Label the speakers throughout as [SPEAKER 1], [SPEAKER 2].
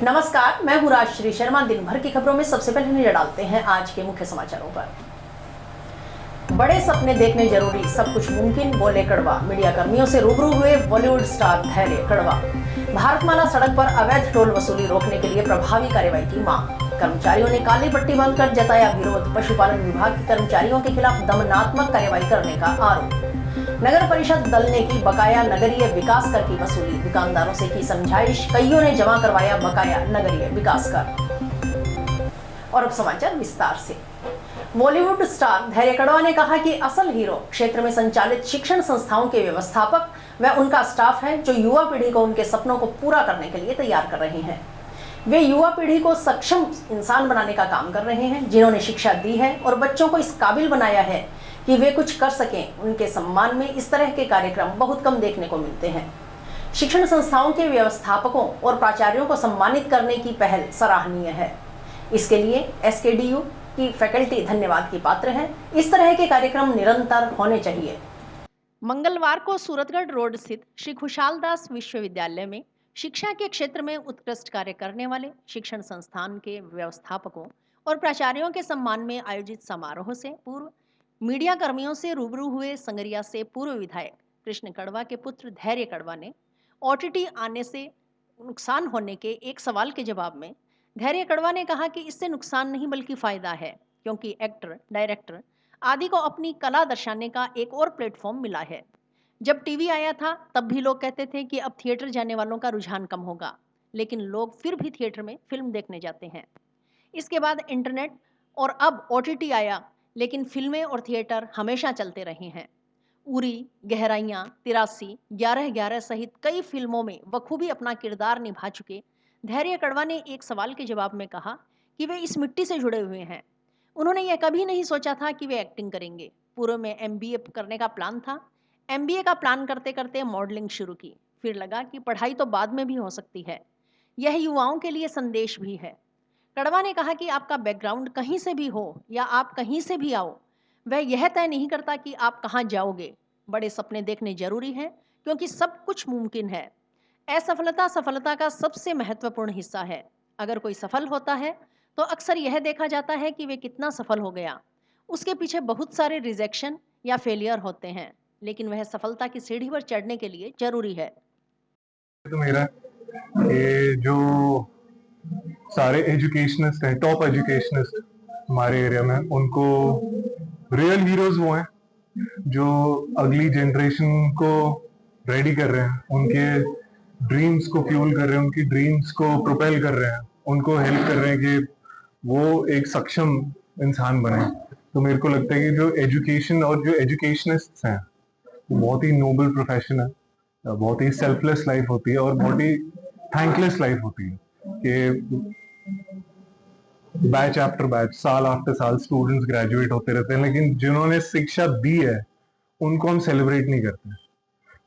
[SPEAKER 1] नमस्कार, मैं हूँ राजश्री शर्मा। दिन भर की खबरों में सबसे पहले नजर डालते हैं आज के मुख्य समाचारों पर। बड़े सपने देखने जरूरी, सब कुछ मुमकिन, बोले कड़वा। मीडिया कर्मियों से रूबरू हुए बॉलीवुड स्टार धैर्य कड़वा। भारतमाला सड़क पर अवैध टोल वसूली रोकने के लिए प्रभावी कार्रवाई की मांग। कर्मचारियों ने काली पट्टी बांधकर जताया विरोध। पशुपालन विभाग के कर्मचारियों के खिलाफ दमनात्मक कार्रवाई करने का आरोप। नगर परिषद दल ने की बकाया नगरीय विकास कर की वसूली। दुकानदारों से की समझाइश, कईयों ने जमा करवाया बकाया नगरीय विकास कर। और अब समाचार विस्तार से। बॉलीवुड स्टार धैर्य कड़वा ने कहा कि असल हीरो क्षेत्र में संचालित शिक्षण संस्थाओं के व्यवस्थापक व उनका स्टाफ है, जो युवा पीढ़ी को उनके सपनों को पूरा करने के लिए तैयार कर रहे हैं। वे युवा पीढ़ी को सक्षम इंसान बनाने का काम कर रहे हैं, जिन्होंने शिक्षा दी है और बच्चों को इस काबिल बनाया है कि वे कुछ कर सकें। उनके सम्मान में इस तरह के कार्यक्रम बहुत कम देखने को मिलते हैं। शिक्षण संस्थाओं के व्यवस्थापकों और प्राचार्यों को सम्मानित करने की पहल सराहनीय है। इसके लिए एसकेडीयू की फैकल्टी धन्यवाद की पात्र है। इस तरह के कार्यक्रम निरंतर होने चाहिए। मंगलवार को सूरतगढ़ रोड स्थित श्री खुशाल दास विश्वविद्यालय में शिक्षा के क्षेत्र में उत्कृष्ट कार्य करने वाले शिक्षण संस्थान के व्यवस्थापकों और प्राचार्यों के सम्मान में आयोजित समारोह से पूर्व मीडिया कर्मियों से रूबरू हुए संगरिया से पूर्व विधायक कृष्ण कड़वा के पुत्र धैर्य कड़वा ने ओटीटी आने से नुकसान होने के एक सवाल के जवाब में धैर्य कड़वा ने कहा कि इससे नुकसान नहीं बल्कि फायदा है, क्योंकि एक्टर, डायरेक्टर आदि को अपनी कला दर्शाने का एक और प्लेटफॉर्म मिला है। जब टीवी आया था तब भी लोग कहते थे कि अब थिएटर जाने वालों का रुझान कम होगा, लेकिन लोग फिर भी थिएटर में फिल्म देखने जाते हैं। इसके बाद इंटरनेट और अब ओटीटी आया, लेकिन फिल्में और थिएटर हमेशा चलते रहे हैं। उरी, गहराइयाँ, 83, 11-11 सहित कई फिल्मों में बखूबी अपना किरदार निभा चुके धैर्य कड़वा ने एक सवाल के जवाब में कहा कि वे इस मिट्टी से जुड़े हुए हैं। उन्होंने यह कभी नहीं सोचा था कि वे एक्टिंग करेंगे। पूर्व में एमबीए करने का प्लान था। एमबीए का प्लान करते करते मॉडलिंग शुरू की, फिर लगा कि पढ़ाई तो बाद में भी हो सकती है। यह युवाओं के लिए संदेश भी है। कड़वा ने कहा कि आपका बैकग्राउंड कहीं से भी हो या आप कहीं से भी आओ, वह यह तय नहीं करता कि आप कहाँ जाओगे। बड़े सपने देखने जरूरी हैं, क्योंकि सब कुछ मुमकिन है। असफलता सफलता का सबसे महत्वपूर्ण हिस्सा है। अगर कोई सफल होता है तो अक्सर यह देखा जाता है कि वे कितना सफल हो गया। उसके पीछे बहुत सारे रिजेक्शन या फेलियर होते हैं, लेकिन वह सफलता की सीढ़ी पर चढ़ने के लिए जरूरी है।
[SPEAKER 2] तो मेरा ये जो सारे एजुकेशनिस्ट हैं, टॉप एजुकेशनिस्ट हमारे एरिया में, उनको रियल हीरोज वो हैं जो अगली जनरेशन को रेडी कर रहे हैं, उनके ड्रीम्स को फ्यूल कर रहे हैं, उनकी ड्रीम्स को प्रोपेल कर रहे हैं, उनको हेल्प कर रहे हैं कि वो एक सक्षम इंसान बने। तो मेरे को लगता है कि जो एजुकेशन और जो एजुकेशनिस्ट हैं, बहुत ही नोबल प्रोफेशन है, बहुत ही सेल्फलेस लाइफ होती है और बहुत ही थैंकलेस लाइफ होती है कि बैच आफ्टर बैच, साल आफ्टर साल स्टूडेंट्स ग्रेजुएट होते रहते हैं, लेकिन जिन्होंने शिक्षा दी है उनको हम सेलिब्रेट नहीं करते।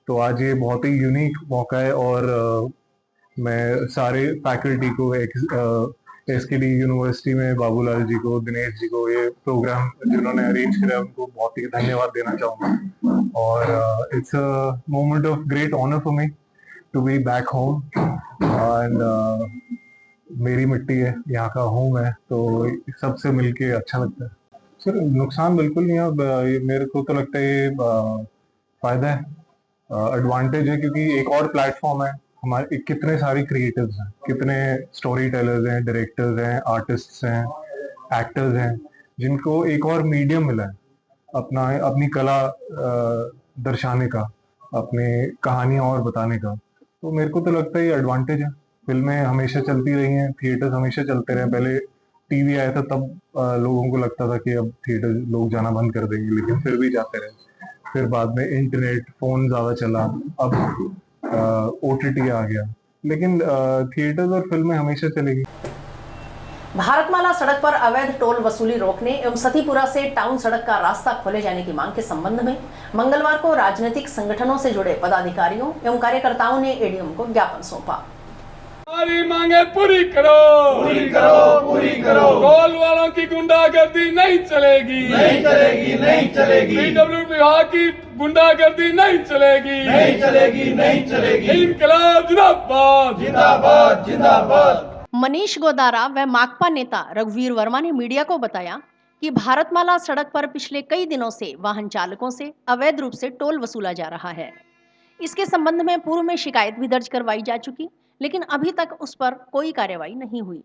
[SPEAKER 2] तो आज ये बहुत ही यूनिक मौका है और मैं सारे फैकल्टी को, एसकेडी यूनिवर्सिटी में बाबूलाल जी को, दिनेश जी को, ये प्रोग्राम जिन्होंने अरेंज किया उनको बहुत ही धन्यवाद देना चाहूँगा। और it's a moment of great honour for me to be back home and मेरी मिट्टी है, यहाँ का होम है, तो सबसे मिलके अच्छा लगता है। सर नुकसान बिल्कुल नहीं है, मेरे को तो लगता है ये फायदा है, एडवांटेज है, क्योंकि एक और प्लेटफॉर्म है हमारे। कितने सारे क्रिएटिव्स हैं, कितने स्टोरी टेलर्स हैं, डायरेक्टर्स हैं, आर्टिस्ट्स हैं, एक्टर्स हैं, जिनको एक और मीडियम मिला है अपनी कला दर्शाने का, अपने कहानियां और बताने का। तो मेरे को तो लगता है ये एडवांटेज है। फिल्में हमेशा चलती रही हैं, थिएटर्स हमेशा चलते रहे। पहले टीवी आया था तब लोगों को लगता था कि अब थिएटर लोग जाना बंद कर देंगे, लेकिन फिर भी जाते रहे। फिर बाद में इंटरनेट, फोन ज्यादा चला, अब ओटीटी आ गया, लेकिन थिएटर्स और फिल्में हमेशा चलेगी।
[SPEAKER 1] भारतमाला सड़क पर अवैध टोल वसूली रोकने एवं सतीपुरा से टाउन सड़क का रास्ता खोले जाने की मांग के संबंध में मंगलवार को राजनीतिक संगठनों से जुड़े पदाधिकारियों एवं कार्यकर्ताओं ने एडीएम को ज्ञापन सौंपा।
[SPEAKER 3] हमारी मांगे पूरी करो,
[SPEAKER 4] पूरी करो, पूरी करो।
[SPEAKER 3] टोल वालों की गुंडागर्दी नहीं चलेगी,
[SPEAKER 4] नहीं चलेगी, नहीं चलेगी।
[SPEAKER 3] पीडब्ल्यू विभाग की गुंडागर्दी नहीं चलेगी,
[SPEAKER 4] नहीं चलेगी, नहीं चलेगी।
[SPEAKER 3] इनकलाब जिंदाबाद,
[SPEAKER 4] जिंदाबाद, जिंदाबाद।
[SPEAKER 1] मनीष गोदारा व माकपा नेता रघुवीर वर्मा ने मीडिया को बताया कि भारतमाला सड़क पर पिछले कई दिनों से वाहन चालकों से अवैध रूप से टोल वसूला जा रहा है। इसके संबंध में पूर्व में शिकायत भी दर्ज करवाई जा चुकी, लेकिन अभी तक उस पर कोई कार्रवाई नहीं हुई।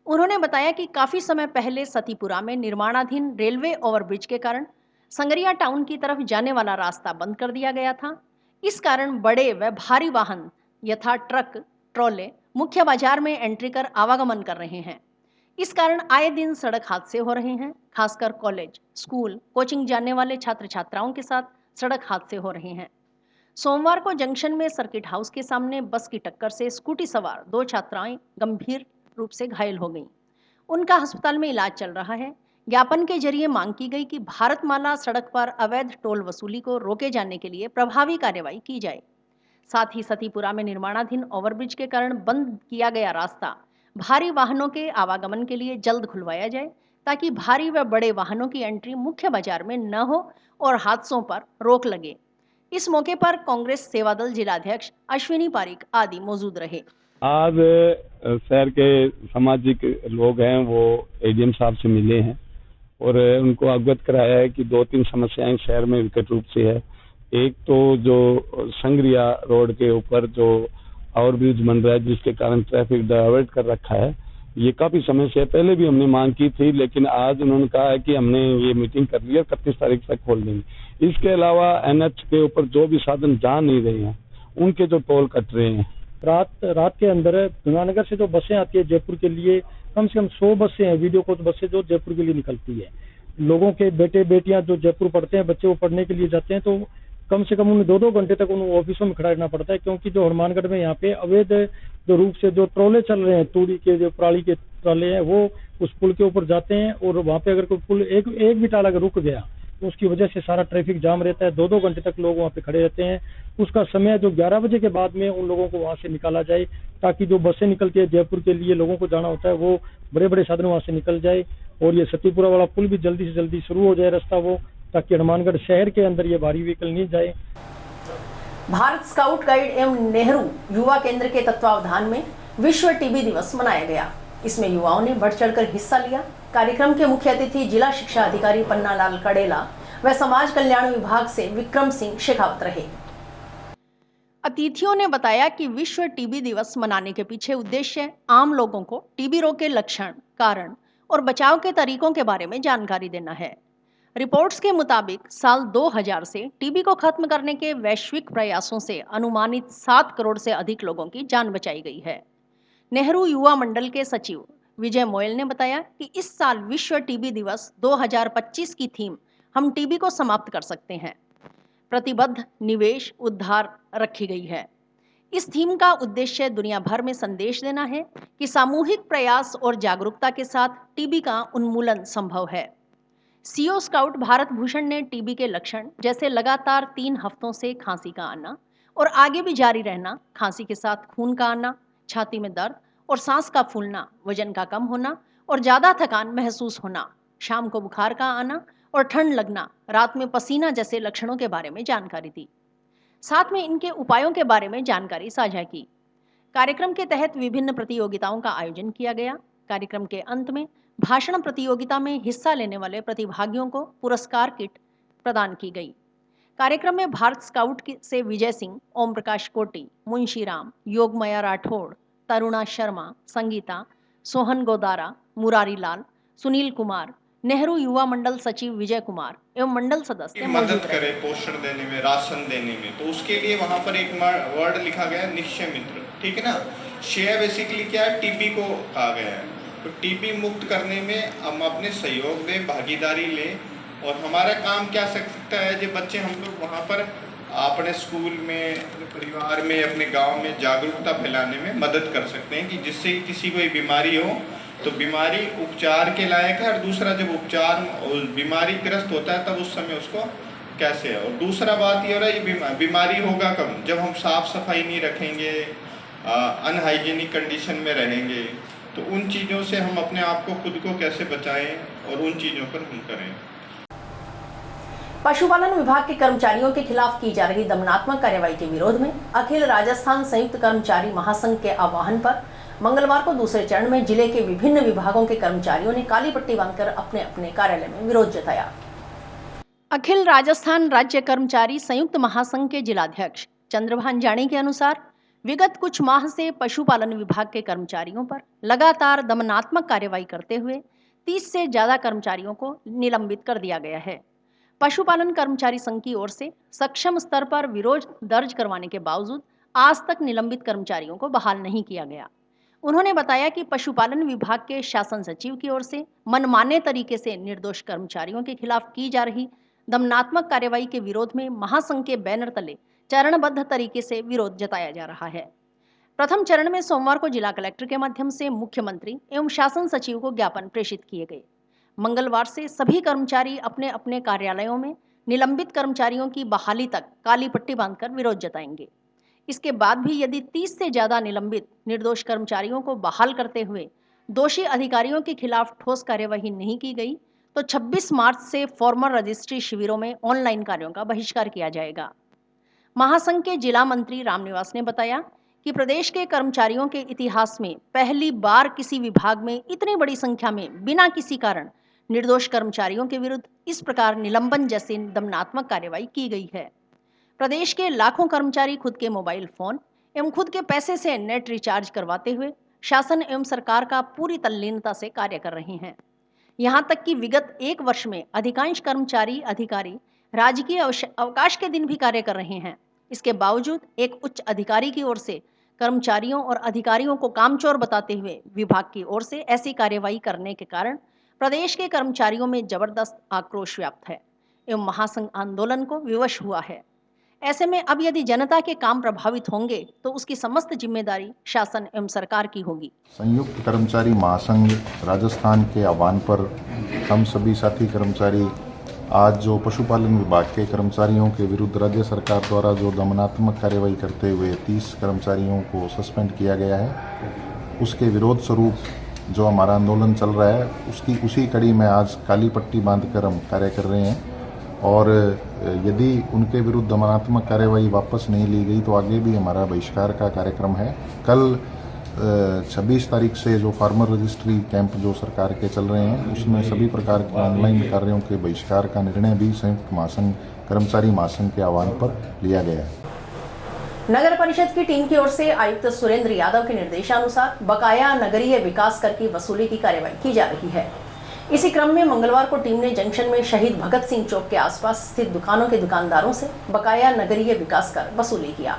[SPEAKER 1] उन्होंने बताया कि काफी समय पहले सतीपुरा में निर्माणाधीन रेलवे ओवरब्रिज के कारण संगरिया टाउन की तरफ जाने वाला रास्ता बंद कर दिया गया था। इस कारण बड़े व भारी वाहन यथा ट्रक, ट्रॉले मुख्य बाजार में एंट्री कर आवागमन कर रहे हैं। इस कारण आए दिन सड़क हादसे हो रहे हैं। खासकर कॉलेज, स्कूल, कोचिंग जाने वाले छात्र छात्राओं के साथ सड़क हादसे हो रहे हैं। सोमवार को जंक्शन में सर्किट हाउस के सामने बस की टक्कर से स्कूटी सवार 2 छात्राएं गंभीर रूप से घायल हो गईं। उनका अस्पताल में इलाज चल रहा है। ज्ञापन के जरिए मांग की गई कि भारतमाला सड़क पर अवैध टोल वसूली को रोके जाने के लिए प्रभावी कार्रवाई की जाए। साथ ही सतीपुरा में निर्माणाधीन ओवरब्रिज के कारण बंद किया गया रास्ता भारी वाहनों के आवागमन के लिए जल्द खुलवाया जाए, ताकि भारी व बड़े वाहनों की एंट्री मुख्य बाजार में न हो और हादसों पर रोक लगे। इस मौके पर कांग्रेस सेवादल जिलाध्यक्ष अश्विनी पारिक आदि मौजूद रहे।
[SPEAKER 5] आज शहर के सामाजिक लोग हैं वो एडीएम साहब से मिले हैं और उनको अवगत कराया है कि 2-3 समस्याएं शहर में विकट रूप से है। एक तो जो संगरिया रोड के ऊपर जो ओवरब्रिज बन रहा है जिसके कारण ट्रैफिक डाइवर्ट कर रखा है, ये काफी समय से पहले भी हमने मांग की थी, लेकिन आज उन्होंने कहा है कि हमने ये मीटिंग कर ली है, 31 तारीख तक खोल देंगे। इसके अलावा एनएच के ऊपर जो भी साधन जा नहीं रहे हैं उनके जो टोल कट रहे हैं।
[SPEAKER 6] रात के अंदर गंगानगर से जो बसें आती है जयपुर के लिए, कम से कम 100 बसें हैं, वीडियो कोच बसें जो जयपुर के लिए निकलती है। लोगों के बेटे बेटियां जो जयपुर पढ़ते हैं, बच्चे वो पढ़ने के लिए जाते हैं, तो कम से कम उन्हें 2-2 घंटे तक उन्हें ऑफिसों में खड़ा रहना पड़ता है, क्योंकि जो हनुमानगढ़ में यहाँ पे अवैध जो रूप से जो ट्रोले चल रहे हैं, तूड़ी के जो पराली के ट्रोले हैं, वो उस पुल के ऊपर जाते हैं और वहाँ पे अगर कोई पुल एक भी टाला अगर रुक गया तो उसकी वजह से सारा ट्रैफिक जाम रहता है। 2-2 घंटे तक लोग वहाँ पे खड़े रहते हैं। उसका समय जो 11 बजे के बाद में उन लोगों को वहाँ से निकाला जाए, ताकि जो बसें निकलती है जयपुर के लिए लोगों को जाना होता है वो बड़े बड़े साधन वहाँ से निकल जाए और ये सतीपुरा वाला पुल भी जल्दी से जल्दी शुरू हो जाए रास्ता वो, ताकि हनुमानगढ़ शहर के अंदर ये भारी व्हीकल नहीं जाए।
[SPEAKER 1] भारत स्काउट गाइड एवं नेहरू युवा केंद्र के तत्वावधान में विश्व टीबी दिवस मनाया गया। इसमें युवाओं ने बढ़ चढ़कर हिस्सा लिया। कार्यक्रम के मुख्य अतिथि जिला शिक्षा अधिकारी पन्नालाल कड़ेला व समाज कल्याण विभाग से विक्रम सिंह शेखावत रहे। अतिथियों ने बताया कि विश्व टीबी दिवस मनाने के पीछे उद्देश्य आम लोगों को टीबी रोग के लक्षण, कारण और बचाव के तरीकों के बारे में जानकारी देना है। रिपोर्ट्स के मुताबिक साल 2000 से टीबी को खत्म करने के वैश्विक प्रयासों से अनुमानित 7 करोड़ से अधिक लोगों की जान बचाई गई है। नेहरू युवा मंडल के सचिव विजय मोयल ने बताया कि इस साल विश्व टीबी दिवस 2025 की थीम हम टीबी को समाप्त कर सकते हैं, प्रतिबद्ध निवेश उद्धार रखी गई है। इस थीम का उद्देश्य दुनिया भर में संदेश देना है कि सामूहिक प्रयास और जागरूकता के साथ टीबी का उन्मूलन संभव है। सीओ स्काउट भारत भूषण ने टीबी के लक्षण जैसे लगातार 3 हफ्तों से खांसी का आना और आगे भी जारी रहना, खांसी के साथ खून का आना, छाती में दर्द और सांस का फूलना, वजन का कम होना और ज्यादा थकान महसूस होना, शाम को बुखार का आना और ठंड लगना, रात में पसीना जैसे लक्षणों के बारे में जानकारी दी। साथ में इनके उपायों के बारे में जानकारी साझा की। कार्यक्रम के तहत विभिन्न प्रतियोगिताओं का आयोजन किया गया। कार्यक्रम के अंत में भाषण प्रतियोगिता में हिस्सा लेने वाले प्रतिभागियों को पुरस्कार किट प्रदान की गई। कार्यक्रम में भारत स्काउट से विजय सिंह, ओम प्रकाश कोटी, मुंशीराम, योगमया राठौड़, तरुणा शर्मा, संगीता, सोहन गोदारा, मुरारी लाल, सुनील कुमार, नेहरू युवा मंडल सचिव विजय कुमार एवं मंडल सदस्य
[SPEAKER 7] मदद करे पोषण देने में, राशन देने में, तो उसके लिए वहाँ पर एक वर्ड लिखा गया निश्चय मित्र, ठीक है ना। शेयर बेसिकली क्या है, टीबी को कहा गया है। तो टीबी मुक्त करने में हम अपने सहयोग दें, भागीदारी लें और हमारा काम क्या सकता है, जो बच्चे हम लोग वहाँ पर अपने स्कूल में, अपने परिवार में, अपने गांव में जागरूकता फैलाने में मदद कर सकते हैं कि जिससे किसी को बीमारी हो तो बीमारी उपचार के लायक है, और दूसरा जब उपचार बीमारी ग्रस्त होता है तब उस समय उसको कैसे है। और दूसरा बात ये हो रहा है, ये बीमारी होगा कब, जब हम साफ सफाई नहीं रखेंगे, अनहाइजीनिक कंडीशन में रहेंगे, तो उन चीज़ों से हम अपने आप को खुद को कैसे बचाएं और उन चीज़ों पर हम करें।
[SPEAKER 1] पशुपालन विभाग के कर्मचारियों के खिलाफ की जा रही दमनात्मक कार्रवाई के विरोध में अखिल राजस्थान संयुक्त कर्मचारी महासंघ के आह्वान पर मंगलवार को दूसरे चरण में जिले के विभिन्न विभागों के कर्मचारियों ने काली पट्टी बांधकर अपने अपने कार्यालय में विरोध जताया। अखिल राजस्थान राज्य कर्मचारी संयुक्त महासंघ के जिलाध्यक्ष चंद्रभान जानी के अनुसार विगत कुछ माह से पशुपालन विभाग के कर्मचारियों पर लगातार दमनात्मक कार्रवाई करते हुए 30 से ज्यादा कर्मचारियों को निलंबित कर दिया गया है। पशुपालन कर्मचारी संघ की ओर से सक्षम स्तर पर विरोध दर्ज करवाने के बावजूद आज तक निलंबित कर्मचारियों को बहाल नहीं किया गया। उन्होंने बताया कि पशुपालन विभाग के शासन सचिव की ओर से मनमाने तरीके से निर्दोष कर्मचारियों के खिलाफ की जा रही दमनात्मक कार्रवाई के विरोध में महासंघ के बैनर तले चरणबद्ध तरीके से विरोध जताया जा रहा है। प्रथम चरण में सोमवार को जिला कलेक्टर के माध्यम से मुख्यमंत्री एवं शासन सचिव को ज्ञापन प्रेषित किए गए। मंगलवार से सभी कर्मचारी अपने अपने कार्यालयों में निलंबित कर्मचारियों की बहाली तक काली पट्टी बांधकर विरोध जताएंगे। इसके बाद भी यदि 30 से ज्यादा निलंबित निर्दोष कर्मचारियों को बहाल करते हुए दोषी अधिकारियों के खिलाफ ठोस कार्यवाही नहीं की गई तो 26 मार्च से फॉर्मल रजिस्ट्री शिविरों में ऑनलाइन कार्यों का बहिष्कार किया जाएगा। महासंघ के जिला मंत्री रामनिवास ने बताया कि प्रदेश के कर्मचारियों के इतिहास में पहली बार किसी विभाग में इतनी बड़ी संख्या में बिना किसी कारण निर्दोष कर्मचारियों के विरुद्ध इस प्रकार निलंबन जैसी दमनात्मक कार्रवाई की गई है। प्रदेश के लाखों कर्मचारी खुद के मोबाइल फोन एवं खुद के पैसे से नेट रिचार्ज करवाते हुए शासन एवं सरकार का पूरी तल्लीनता से कार्य कर रहे हैं। यहां तक कि विगत 1 वर्ष में अधिकांश कर्मचारी अधिकारी राजकीय अवकाश के दिन भी कार्य कर रहे हैं। इसके बावजूद एक उच्च अधिकारी की ओर से कर्मचारियों और अधिकारियों को कामचोर बताते हुए विभाग की ओर से ऐसी कार्यवाही करने के कारण प्रदेश के कर्मचारियों में जबरदस्त आक्रोश व्याप्त है एवं महासंघ आंदोलन को विवश हुआ है। ऐसे में अब यदि जनता के काम प्रभावित होंगे तो उसकी समस्त जिम्मेदारी शासन एवं सरकार की होगी।
[SPEAKER 8] संयुक्त कर्मचारी महासंघ राजस्थान के आह्वान पर हम सभी साथी कर्मचारी आज जो पशुपालन विभाग के कर्मचारियों के विरुद्ध राज्य सरकार द्वारा जो दमनात्मक कार्रवाई करते हुए 30 कर्मचारियों को सस्पेंड किया गया है, उसके विरोध स्वरूप जो हमारा आंदोलन चल रहा है उसी कड़ी में आज काली पट्टी बांधकर हम कार्य कर रहे हैं। और यदि उनके विरुद्ध दमनात्मक कार्यवाही वापस नहीं ली गई तो आगे भी हमारा बहिष्कार का कार्यक्रम है। कल 26 तारीख से जो फार्मर रजिस्ट्री कैंप जो सरकार के चल रहे हैं उसमें सभी प्रकार के ऑनलाइन कार्यों के बहिष्कार का निर्णय भी संयुक्त महासंघ कर्मचारी महासंघ के आह्वान पर लिया गया है।
[SPEAKER 1] नगर परिषद की टीम की ओर से आयुक्त सुरेंद्र यादव के निर्देशानुसार बकाया नगरीय विकास कर की वसूली की कार्यवाही की जा रही है। इसी क्रम में मंगलवार को टीम ने जंक्शन में शहीद भगत सिंह चौक के आसपास स्थित दुकानों के दुकानदारों से बकाया नगरीय विकास कर वसूली किया।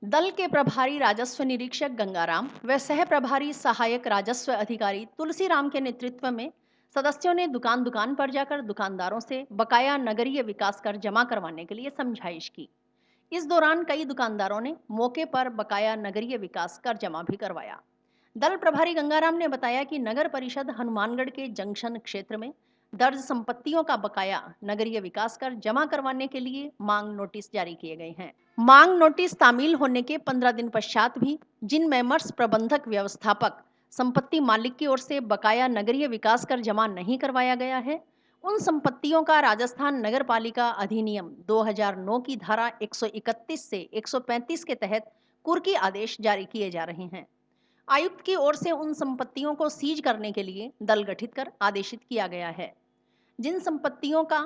[SPEAKER 1] दल के प्रभारी राजस्व निरीक्षक गंगाराम व सह प्रभारी सहायक राजस्व अधिकारी तुलसीराम के नेतृत्व में सदस्यों ने दुकान दुकान पर जाकर दुकानदारों से बकाया नगरीय विकास कर जमा करवाने के लिए समझाइश की। इस दौरान कई दुकानदारों ने मौके पर बकाया नगरीय विकास कर जमा भी करवाया। दल प्रभारी गंगाराम ने बताया कि नगर परिषद हनुमानगढ़ के जंक्शन क्षेत्र में दर्ज संपत्तियों का बकाया नगरीय विकास कर जमा करवाने के लिए मांग नोटिस जारी किए गए हैं। मांग नोटिस तामील होने के 15 दिन पश्चात भी जिन मेमर्स प्रबंधक व्यवस्थापक संपत्ति मालिक की ओर से बकाया नगरीय विकास कर जमा नहीं करवाया गया है, उन संपत्तियों का राजस्थान नगर पालिका अधिनियम 2009 की धारा 131 से 135 के तहत कुर्की आदेश जारी किए जा रहे हैं। आयुक्त की ओर से उन संपत्तियों को सीज करने के लिए दल गठित कर आदेशित किया गया है। जिन संपत्तियों का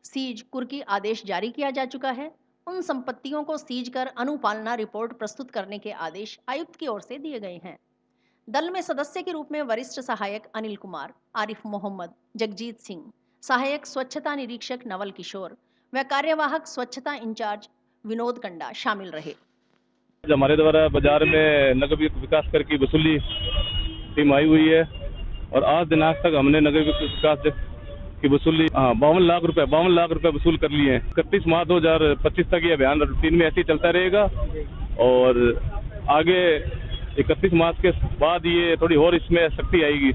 [SPEAKER 1] सीज कुर्की आदेश जारी किया जा चुका है, उन संपत्तियों को सीज कर अनुपालना रिपोर्ट प्रस्तुत करने के आदेश आयुक्त की ओर से दिए गए हैं। दल में सदस्य के रूप में वरिष्ठ सहायक अनिल कुमार, आरिफ मोहम्मद, जगजीत सिंह, सहायक स्वच्छता निरीक्षक नवल किशोर व कार्यवाहक स्वच्छता इंचार्ज विनोद कंडा शामिल रहे।
[SPEAKER 5] हमारे द्वारा बाजार में नगर विकास कर की वसूली टीम आई हुई है और आज दिनांक तक हमने नगर विकास की वसूली 52 लाख रुपए वसूल कर लिए हैं। 31 मार्च 2025 तक ये अभियान रूटीन में ऐसे ही चलता रहेगा और आगे 31 मार्च के बाद ये थोड़ी और इसमें सख्ती आएगी।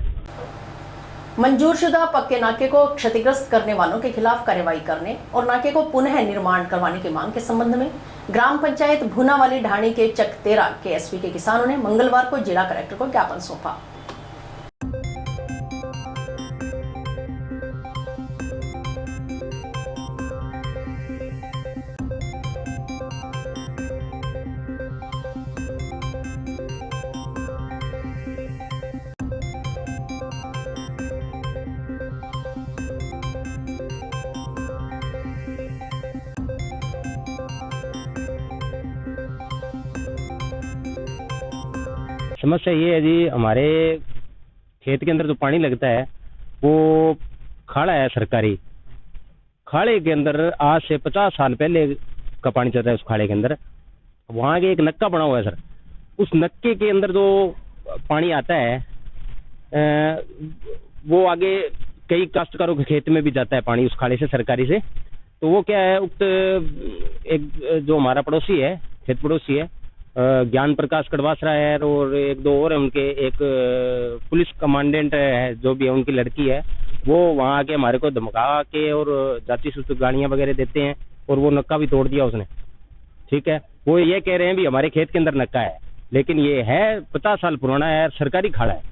[SPEAKER 1] मंजूरशुदा पक्के नाके को क्षतिग्रस्त करने वालों के खिलाफ कार्रवाई करने और नाके को पुनः निर्माण करवाने की मांग के संबंध में ग्राम पंचायत भूनावाली ढाणी के चकतेरा के एसपी के किसानों ने मंगलवार को जिला कलेक्टर को ज्ञापन सौंपा।
[SPEAKER 9] समस्या ये है जी, हमारे खेत के अंदर जो पानी लगता है वो खाड़ा है सरकारी। खाड़े के अंदर आज से 50 साल पहले का पानी चलता है उस खाड़े के अंदर। वहाँ के एक नक्का बना हुआ है सर, उस नक्के के अंदर जो पानी आता है वो आगे कई काश्तकारों के खेत में भी जाता है पानी उस खाड़े से, सरकारी से। तो वो क्या है, उक्त एक जो हमारा पड़ोसी है, खेत पड़ोसी है, ज्ञान प्रकाश कड़वासरा है, और एक दो और है उनके, एक पुलिस कमांडेंट है जो भी है, उनकी लड़की है, वो वहाँ आके हमारे को धमका के और जाति सूचक गाड़ियाँ वगैरह देते हैं, और वो नक्का भी तोड़ दिया उसने। ठीक है, वो ये कह रहे हैं भी हमारे खेत के अंदर नक्का है, लेकिन ये है 50 साल पुराना है, सरकारी खाड़ा है।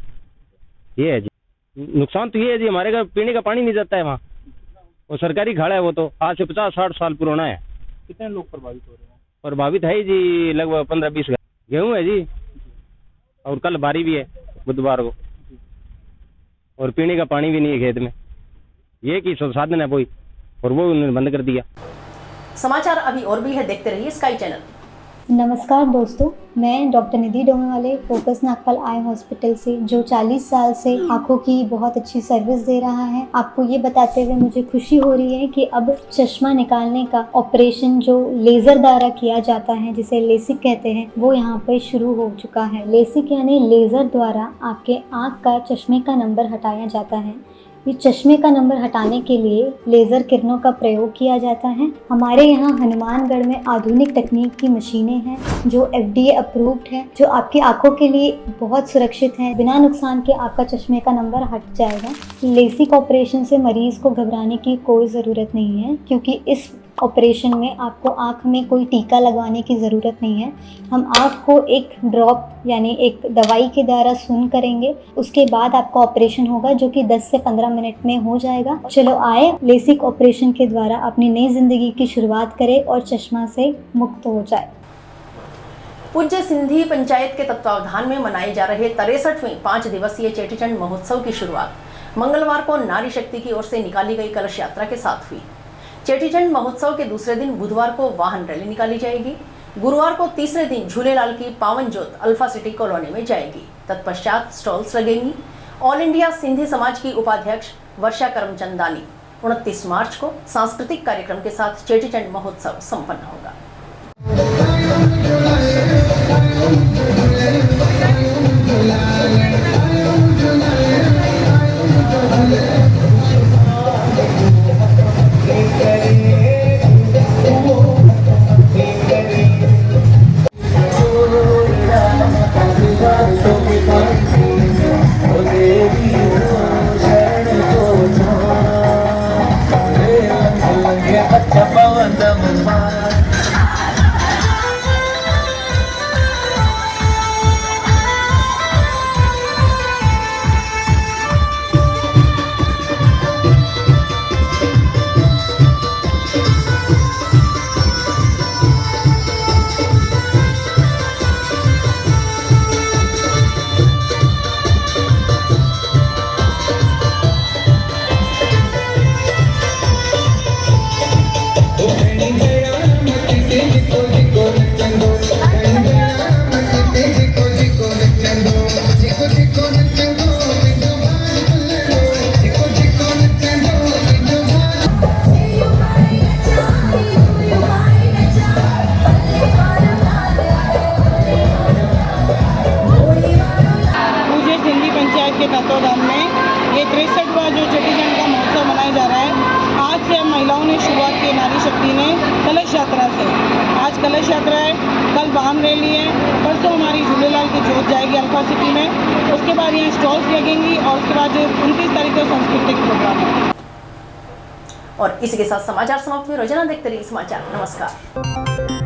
[SPEAKER 9] ये है जी नुकसान। तो ये है जी, हमारे घर पीने का पानी नहीं जाता है वहाँ, वो सरकारी खाड़ा है, वो तो आज से 50-60 साल पुराना है।
[SPEAKER 6] कितने लोग प्रभावित हो रहे हैं?
[SPEAKER 9] प्रभावित है जी लगभग 15-20 गेहूँ है जी, और कल बारी भी है बुधवार को, और पीने का पानी भी नहीं है खेत में। ये की संसाधन है वही, और वो उन्होंने बंद कर दिया।
[SPEAKER 1] समाचार अभी और भी है, देखते रहिए स्काई चैनल।
[SPEAKER 10] नमस्कार दोस्तों, मैं डॉक्टर निधि डोंगरवाले फोकस नागपाल आई हॉस्पिटल से, जो 40 साल से आँखों की बहुत अच्छी सर्विस दे रहा है। आपको ये बताते हुए मुझे खुशी हो रही है कि अब चश्मा निकालने का ऑपरेशन जो लेज़र द्वारा किया जाता है, जिसे लेसिक कहते हैं, वो यहाँ पर शुरू हो चुका है। लेसिक यानी लेज़र द्वारा आपके आँख का चश्मे का नंबर हटाया जाता है। ये चश्मे का नंबर हटाने के लिए लेज़र किरणों का प्रयोग किया जाता है। हमारे यहाँ हनुमानगढ़ में आधुनिक तकनीक की मशीनें हैं जो FDA अप्रूव्ड है, जो आपकी आंखों के लिए बहुत सुरक्षित है। बिना नुकसान के आपका चश्मे का नंबर हट जाएगा। लेसिक ऑपरेशन से मरीज़ को घबराने की कोई ज़रूरत नहीं है, क्योंकि इस ऑपरेशन में आपको आँख में कोई टीका लगवाने की ज़रूरत नहीं है। हम आँख को एक ड्रॉप यानी एक दवाई के द्वारा सून करेंगे, उसके बाद आपका ऑपरेशन होगा, जो कि 10 से 15 मिनट में हो जाएगा। चलो आए, लेसिक ऑपरेशन के द्वारा अपनी नई ज़िंदगी की शुरुआत करें और चश्मा से मुक्त हो जाए।
[SPEAKER 1] पूज्य सिंधी पंचायत के तत्वावधान में मनाए जा रहे 63वें 5 दिवसीय चेटीचंड महोत्सव की शुरुआत मंगलवार को नारी शक्ति की ओर से निकाली गई कलश यात्रा के साथ हुई। चेटीचंड महोत्सव के दूसरे दिन बुधवार को वाहन रैली निकाली जाएगी। गुरुवार को तीसरे दिन झूलेलाल की पावन ज्योत अल्फा सिटी कॉलोनी में जाएगी। तत्पश्चात स्टॉल्स लगेंगी। ऑल इंडिया सिंधी समाज की उपाध्यक्ष वर्षा करमचंदानी 29 मार्च को सांस्कृतिक कार्यक्रम के साथ चेटीचंड महोत्सव संपन्न होगा।
[SPEAKER 11] के तत्वाधान में ये 63वां जो चेटीचंड का महोत्सव मनाया जा रहा है। आज से महिलाओं ने शुरुआत की, नारी शक्ति ने कलश यात्रा से। आज कलश यात्रा है, कल वाहन रैली है, परसों हमारी झूलेलाल की जोत जाएगी अल्फा सिटी में। उसके बाद यहाँ स्टॉल्स लगेंगी और उसके बाद जो 29 तारीख को सांस्कृतिक प्रोग्राम है।
[SPEAKER 1] और इसी के साथ समाचार समाप्त हुए। रोजाना देखते रहिए समाचार। नमस्कार।